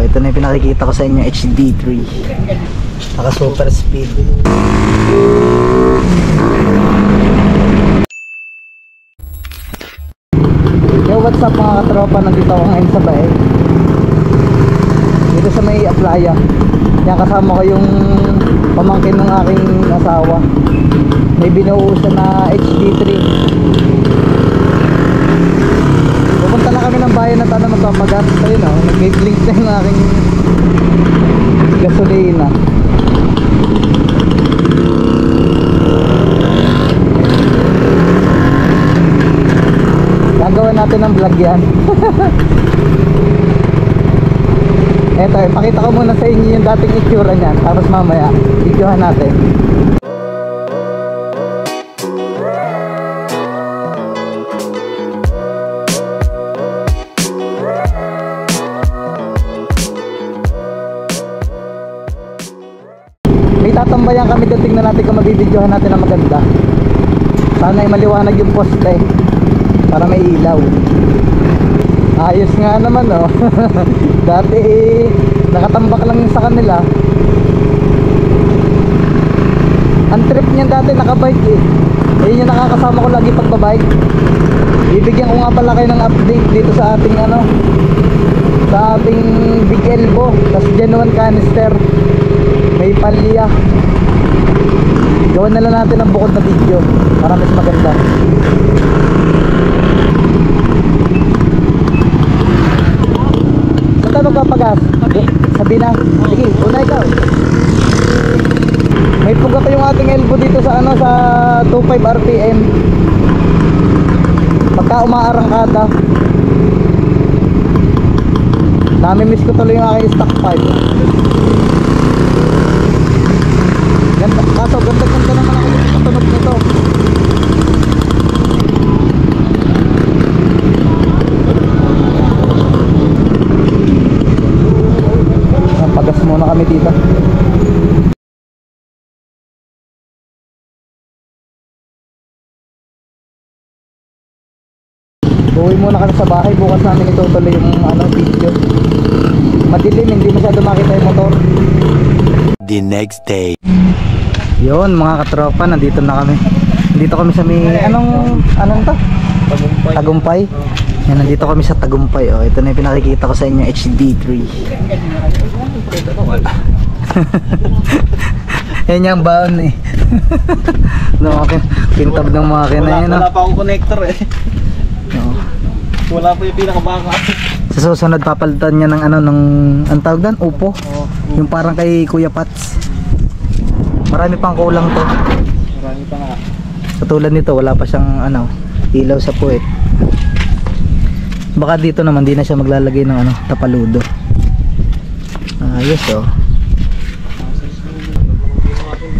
ito na yung pinakikita ko sa inyo, HD3. Naka super speed. Yo, what's up mga katropa, nandito ako ngayon sa bahay. Dito sa may Aplaya. Yan, kasama ko yung pamangkin ng aking asawa. May binuusan na HD3. Pupunta na kami ng bayan na tayo magpapagas. Ayun o, nag-blink na yung aking gasolina. Gagawa natin ng vlog yan. Eto, pakita ko muna sa inyo yung dating itsura niyan. Tapos mamaya, videohan natin. May tatambayan kami doon, tingnan natin kung mabibidyohan natin na maganda. Sana ay maliwanag yung poste para may ilaw. Ayos nga naman oh. Dati nakatambak lang yun sa kanila. Ang trip niyan dati nakabike eh. Ayun yung nakakasama ko lagi pagbabike. Bibigyan ko nga pala kayo ng update dito sa ating ano, sa ating big elbow. Tapos genuine canister. May palya. Gawin na lang natin ang bukod na video para mas maganda. Saan tayo magpapagas? Sabi na. Sige, una ikaw. May puga pa yung ating elbow dito sa ano, sa 25 RPM. Pagka umaarangkada. Nami-miss ko tuloy yung aking stock 5. Ganda, kaso ganda-ganda naman ako yung katunog nito. Pagas muna kami dito. Uwi muna kami sa bahay, bukas namin itutuloy yung ano, video. Madilim, hindi masyado makita yung motor. The next day. Yun mga katropa, nandito na kami. Nandito kami sa may anong to? Tagumpay. Yan, nandito kami sa Tagumpay. Oh, ito na yung pinakikita ko sa inyo, HD3. Yan yung baon eh. No, pintab ng makina yan. Wala pa akong connector eh. No. Wala pa yung pinakabanga. Sa susunod papalitan niya ng ano, ng ang tawag doon, upo. Yung parang kay Kuya Pats. Marami pang kulang to. Marami pa nga. Katulad nito, wala pa siyang ano, ilaw sa puwet. Baka dito naman di na siya maglalagay ng ano, tapaludo. Ayos oh.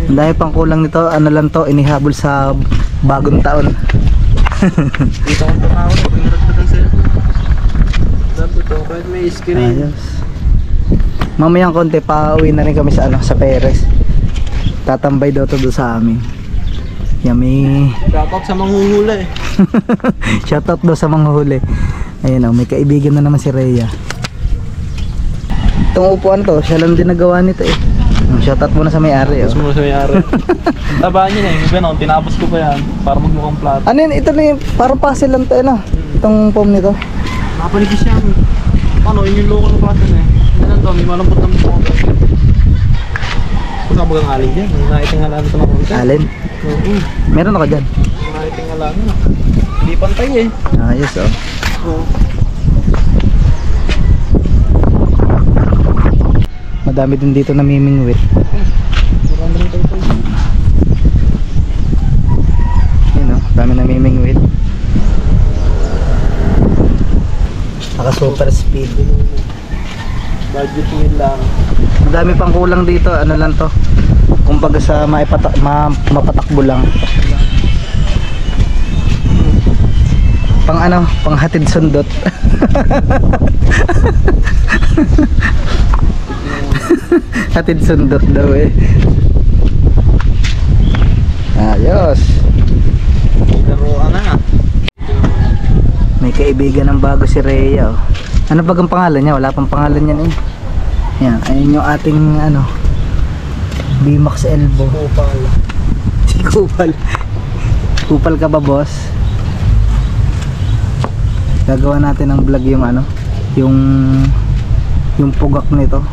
Ang dami pang kulang nito, ano lang to, inihabol sa bagong taon. Dito akong tumawag, piniragdagan sa cellphone. Sabi ko, kahit may screen. Ayos. Mamayang konti pa uwi na rin kami sa ano, sa Perez. Tatambay daw to doon sa amin. Yummy. Shoutout sa manghuhuli. Shoutout daw sa manghuhuli. Ayun oh, may kaibigan na naman si Rhea. Itong upuan to, siya lang din nagawa nito eh. Shoutout muna sa may-ari oh. Tapos muna sa may-ari. Tabaan yun eh, gano'n, tinapos ko pa yan para magmukhang plato. Ano yun, ito na yung parang puzzle lang to eh no? Itong foam nito. Nakapanigis yan. Paano, yun yung local na plato na eh. Yan lang to, may malambot na mukha. Kung saan bagang alin dyan, naitingalaan ito na konti. Alin? Oo. Meron ako dyan. Naitingalaan na. Hindi pantay eh. Ayos oh. Oo. Madami din dito namimingwit. Marami rin tayo ito. Yun oh, dami namimingwit. Naka super speed. Budget nil lang. Madami pang kulang dito, ano lang to. Kumbaga sa mapatakbo lang. Pang ano, pang hatid sundot. Hatid sundot daw eh. Ayos. Pero ano na. May kaibigan ng bago si Rhea oh. Ano bagang pangalan niya? Wala pang pangalan yan eh. Yan, ayun yung ating ano, Bimax elbow. Kupal. Si Kupal. Kupal ka ba, boss? Gagawa natin ng vlog yung ano, yung pugak nito.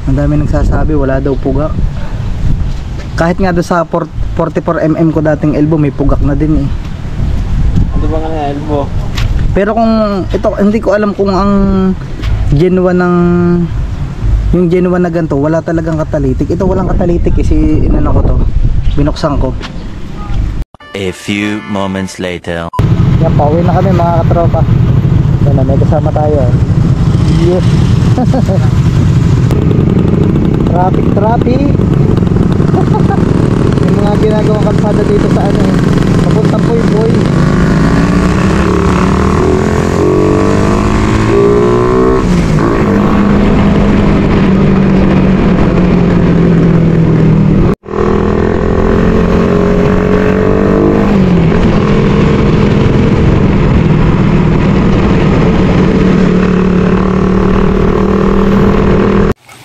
Ang dami nagsasabi wala daw pugak. Kahit nga doon sa 44mm ko dating elbow may pugak na din eh. Ano ba nga na elbow? Pero kung ito, hindi ko alam kung ang genuine ng yung genuine na ganito, wala talagang catalytic. Ito walang catalytic eh, inano ko to. Binuksan ko. A few moments later. Yan, pauwi na kami mga katropa. Yan na, may kasama tayo. Yes. Traffic. Yung mga ginagawang kalsada dito sa ano eh. Papuntang Poy.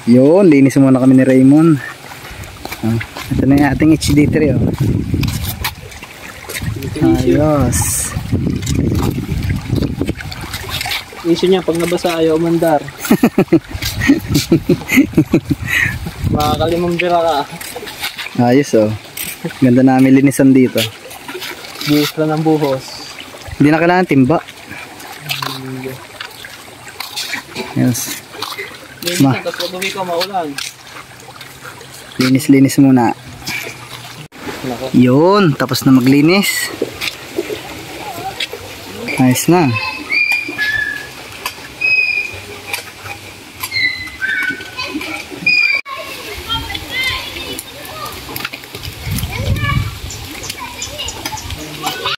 Yun, linis muna kami ni Raymond. Ito na yung ating HD3 oh. Ayos. Issue niya, pag nabasa ayaw umandar. Makakalimang bira ka. Ayos oh. Ganda namin linisan dito. Buhos lang ng buhos. Hindi na kailangan timba. Yes. Linis tapos pag uwi ko maulan. Linis muna. Yun, tapos na maglinis. Ayos na.